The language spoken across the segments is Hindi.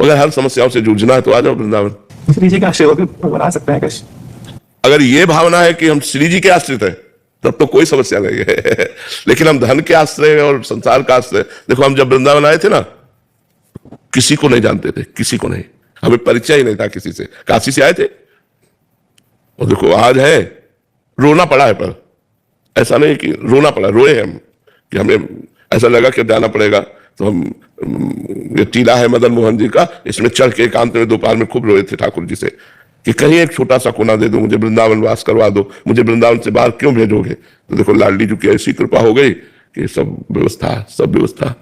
अगर हर समस्याओं से जूझना है तो आ जाओ वृंदावन। श्री जी का आश्रय बना सकते हैं कैसे? अगर ये भावना है कि हम श्री जी के आश्रित हैं तब तो कोई समस्या नहीं है। लेकिन हम धन के आश्रय और संसार का आश्रय, देखो हम जब वृंदावन आए थे ना, किसी को नहीं जानते थे, किसी को नहीं, हमें परिचय ही नहीं था किसी से। काशी से आए थे और देखो आज है, रोना पड़ा है, पर ऐसा नहीं कि रोना पड़ा, रोए हम कि हमें ऐसा लगा कि जाना पड़ेगा। तो हम, ये टीला है मदन मोहन जी का, इसमें चढ़ के एकांत में दोपहर में खूब रोए थे ठाकुर जी से कि कहीं एक छोटा सा कोना दे दो, मुझे वृंदावन वास करवा दो, मुझे वृंदावन से बाहर क्यों भेजोगे। तो देखो लाडली जी की ऐसी कृपा हो गई कि सब व्यवस्था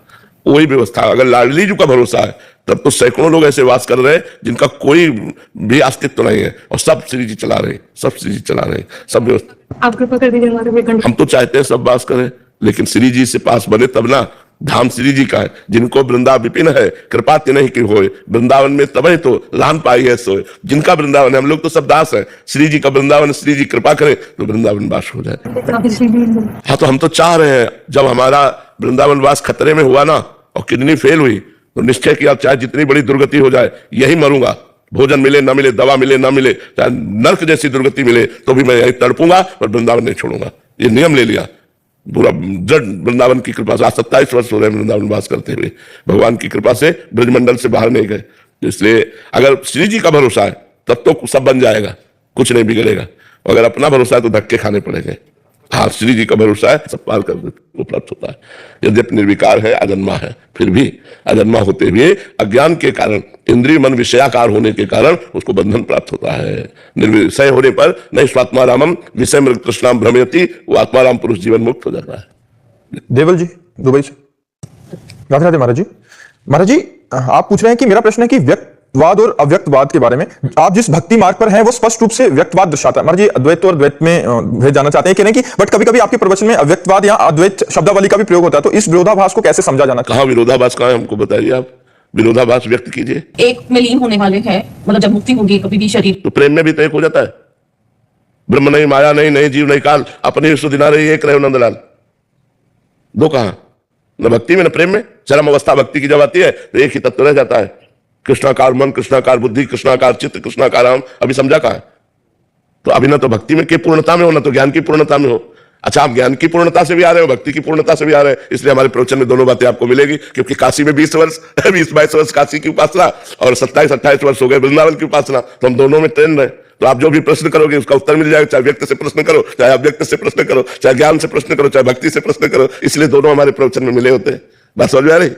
वही व्यवस्था। अगर लाडली जी का भरोसा है तब तो सैकड़ों लोग ऐसे वास कर रहे हैं जिनका कोई भी अस्तित्व नहीं है और सब श्री जी चला रहे, सब श्री जी चला रहे, सब व्यवस्था। आप कृपा कर दीजिए हमारे में। हम तो चाहते हैं सब वास करें, लेकिन श्री जी से पास बने तब ना। धाम श्री जी का है, जिनको वृंदा विपिन है कृपा नहीं की होए, वृंदावन में तबे तो लान पाई है सोए। जिनका वृंदावन है, हम लोग तो सब दास है, श्री जी का वृंदावन, श्री जी कृपा करे तो वृंदावन वास हो जाए। हाँ, तो हम तो चाह रहे हैं, जब हमारा वृंदावन वास खतरे में हुआ ना और किडनी फेल हुई तो निश्चय किया चाहे जितनी बड़ी दुर्गति हो जाए यही मरूंगा, भोजन मिले ना मिले, दवा मिले ना मिले, चाहे नर्क जैसी दुर्गति मिले तो भी मैं यही तड़पूंगा, पर वृंदावन नहीं छोड़ूंगा। ये नियम ले लिया पूरा जड़ वृंदावन की कृपा से। आज 27 वर्ष हो रहे हैं वृंदावन वास करते हुए, भगवान की कृपा से ब्रजमंडल से बाहर नहीं गए। इसलिए अगर श्री जी का भरोसा है तब तो सब बन जाएगा, कुछ नहीं बिगड़ेगा। अगर अपना भरोसा है तो धक्के खाने पड़ेंगे। हाँ, श्री जी का भरोसा है, सब पार कर उपलब्ध होता है। यद्यपि निर्विकार है, अजन्मा है, फिर भी अजन्मा होते हुए अज्ञान के कारण, इंद्रिय मन विषयाकार होने के कारण उसको बंधन प्राप्त होता है। निर्विषय होने पर नहीं स्वात्मारामम विषय मृग तृष्णाम भ्रमयति, वो आत्माराम पुरुष जीवन मुक्त हो जाता है। देवल जी दुबई से, राधे राधे। महाराज जी आप पूछ रहे हैं कि मेरा प्रश्न है कि व्यक्तवाद और अव्यक्तवाद के बारे में आप जिस भक्ति मार्ग पर हैं वो स्पष्ट रूप से व्यक्तवाद दर्शाता है। महाराज जी अद्वैत और द्वैत में भेद जाना चाहते हैं कि नहीं, कि बट कभी कभी आपके प्रवचन में अव्यक्तवाद या अद्वैत शब्दावली का भी प्रयोग होता है, तो इस विरोधाभास को कैसे समझा जाना चाहिए? कहाँ विरोधाभास कहाँ है, हमको बताइए, आप विरोधाभास व्यक्त कीजिए। एक में लीन होने वाले हैं, मतलब जब मुक्ति होगी कभी भी शरीर, तो प्रेम में भी तो एक हो जाता है। ब्रह्म नहीं, माया नहीं, नहीं जीव नहीं काल, अपनी विशुद्धि ना रही, एक रहे नंदलाल। दो कहाँ, न भक्ति में न प्रेम में। चरम अवस्था भक्ति की जब आती है तो एक ही तत्व रह जाता है, कृष्णाकार मन, कृष्णाकार बुद्धि, कृष्णाकार चित्त, कृष्णाकार हम। अभी समझा कहाँ है? तो अभी ना तो भक्ति में की पूर्णता में हो, ना तो ज्ञान की पूर्णता में हो। अच्छा, आप ज्ञान की पूर्णता से भी आ रहे हो, भक्ति की पूर्णता से भी आ रहे हैं, इसलिए हमारे प्रवचन में दोनों बातें आपको मिलेगी। क्योंकि काशी में 20-22 वर्ष काशी की उपासना और 27-28 वर्ष हो गए वृंदावन की उपासना, तो हम दोनों में ट्रेन रहे। तो आप जो भी प्रश्न करोगे उसका उत्तर मिल जाएगा, चाहे व्यक्त से प्रश्न करो, चाहे अव्यक्त से प्रश्न करो, चाहे ज्ञान से प्रश्न करो, चाहे भक्ति से प्रश्न करो। इसलिए दोनों हमारे प्रवचन में मिले होते हैं। बात समझ में आ रही?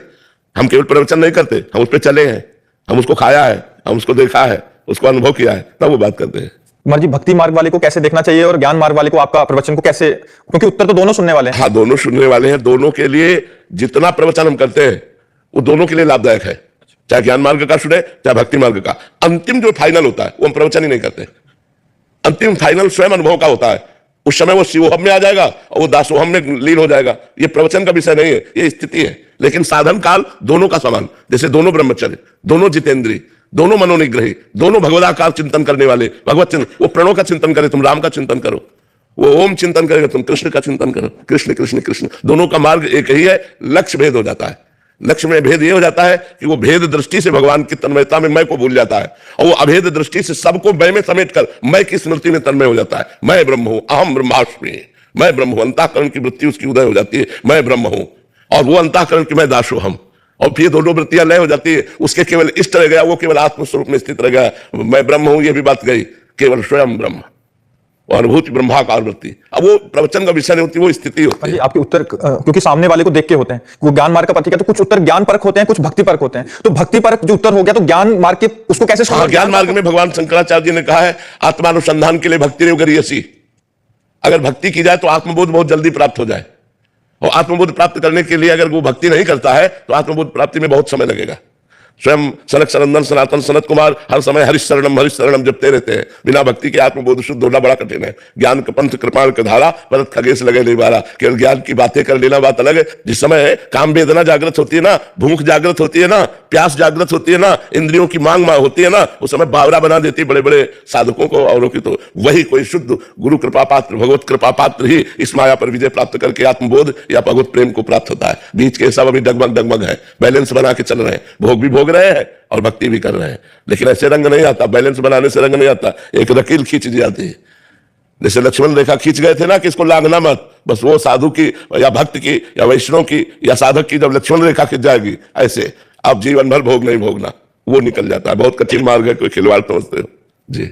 हम केवल प्रवचन नहीं करते, हम उस पर चले हैं, हम उसको खाया है, हम उसको देखा है, उसको अनुभव किया है, तब वो बात करते हैं। महाराज जी भक्ति मार्ग वाले को कैसे देखना चाहिए और ज्ञान मार्ग वाले को आपका प्रवचन को कैसे, क्योंकि उत्तर तो दोनों सुनने वाले हैं। हाँ, दोनों सुनने वाले हैं। दोनों के लिए जितना प्रवचन हम करते हैं वो दोनों के लिए लाभदायक है, चाहे ज्ञान मार्ग का सुने चाहे भक्ति मार्ग का। अंतिम जो फाइनल होता है वो हम प्रवचन ही नहीं करते, अंतिम फाइनल स्वयं अनुभव का होता है। उस समय वो शिवोहम में आ जाएगा और वो दासोहम में लीन हो जाएगा। ये प्रवचन का विषय नहीं है, ये स्थिति है। लेकिन साधन काल दोनों का समान, जैसे दोनों ब्रह्मचर्य, दोनों जितेंद्रिय, दोनों मनोनिग्रही, दोनों भगवदाकार चिंतन करने वाले, भगवत चिंतन। वो प्रणव का चिंतन करे, तुम राम का चिंतन करो। वो ओम चिंतन करेगा, तुम कृष्ण का चिंतन करो। कृष्ण कृष्ण कृष्ण, दोनों का मार्ग एक ही है। लक्ष्य भेद हो जाता है। लक्ष्य में भेद ये हो जाता है कि वो भेद दृष्टि से भगवान की तन्मयता में मैं को भूल जाता है, और वो अभेद दृष्टि से सबको मैं में समेट कर मैं की स्मृति में तन्मय हो जाता है। मैं ब्रह्म हूं, अहम ब्रह्मास्मि, मैं ब्रह्म हूं। अंतःकरण की वृत्ति उसकी उदय हो जाती है, मैं ब्रह्म हूं, और वो अंतःकरण की मैं दासो हम। और फिर दोनों वृत्तियां लय हो जाती है। उसके केवल इष्ट रह गया, वो केवल आत्मस्वरूप में स्थित रह गया। मैं ब्रह्म हूं, ये भी बात गई, केवल स्वयं ब्रह्म, अनुभूति ब्रह्माकार वृत्ति। अब वो प्रवचन का विषय नहीं होती, वो स्थिति होती है। आपके उत्तर क्योंकि सामने वाले को देख के होते हैं, वो ज्ञान मार्ग का प्रतीक है, तो कुछ उत्तर ज्ञान परक होते हैं, कुछ भक्ति परक होते हैं। तो भक्ति परक जो उत्तर हो गया तो ज्ञान मार्ग के उसको कैसे? हाँ, ज्ञान मार्ग में भगवान शंकराचार्य जी ने कहा है आत्मानुसंधान के लिए भक्ति नहीं करिए। अगर भक्ति की जाए तो आत्मबोध बहुत जल्दी प्राप्त हो जाए, और आत्मबोध प्राप्त करने के लिए अगर वो भक्ति नहीं करता है तो आत्मबोध प्राप्ति में बहुत समय लगेगा। स्वयं सनक सनंदन सनातन सनत कुमार हर समय हरिशरणम जपते रहते हैं। बिना भक्ति के आत्मबोध शुद्ध होना बड़ा कठिन है। ज्ञान का पंथ कृपाण का धारा परत खगेश लगे नहीं बारा। केवल ज्ञान की बातें कर लेना बात अलग है। जिस समय काम वेदना जागृत होती है ना, भूख जागृत होती है ना, प्यास जागृत होती है ना, इंद्रियों की मांग होती है ना, उस समय बावरा बना देती है बड़े बड़े साधकों को औरों की। तो वही कोई शुद्ध गुरु कृपा पात्र, भगवत कृपा पात्र ही इस माया पर विजय प्राप्त करके आत्मबोध या भगवत प्रेम को प्राप्त होता है। बीच के सब अभी डगमग डगमग है, बैलेंस बना के चल रहे हैं। भोग भी भोग भोग रहे हैं और भक्ति भी कर रहे हैं। लेकिन ऐसे रंग नहीं आता, बैलेंस बनाने से रंग नहीं आता, एक रकील खींच दी जाती है। जैसे लक्ष्मण रेखा खींच गए थे ना कि इसको लागना मत, बस वो साधु की या भक्त की या वैष्णव की या साधक की जब लक्ष्मण रेखा खींच जाएगी, ऐसे आप जीवन भर भोग नहीं भोगना, वो निकल जाता है। बहुत कठिन मार्ग है, कोई खिलवाड़ समझते हो जी।